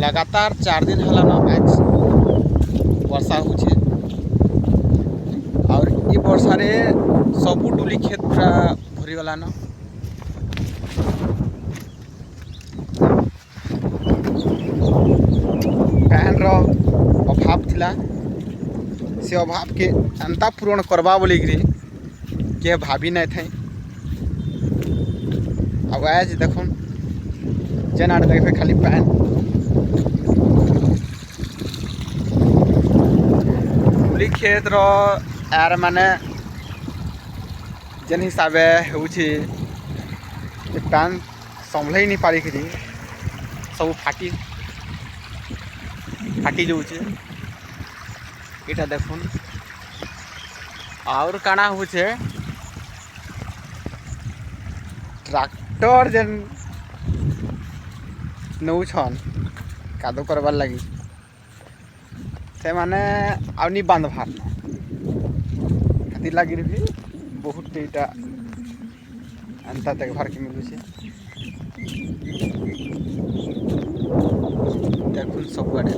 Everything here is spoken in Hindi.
लगातार 4 दिन हलान आज वर्षा होछे और ये वर्षा रे सबू डुली खेत पूरा भरी गलान। पैन रो अभाव थिला से अभाव के अंता पूरण करबा बोली के भाभी नहीं थे। अब आज देखो जेन आड़े देखे खाली पैन डुली खेत रो यार माने जेन हिसाब से पैन संभल नहीं पारिक सब फाटी फाटी जाऊे। यहाँ देखुन और काना हो ट्रैक्टर जेन नौछन कादो करबार लगी से माने आनी बांध भार खातिर लगी भी बहुत इटा अंता देखभार के मिलू देखुन सब आड़े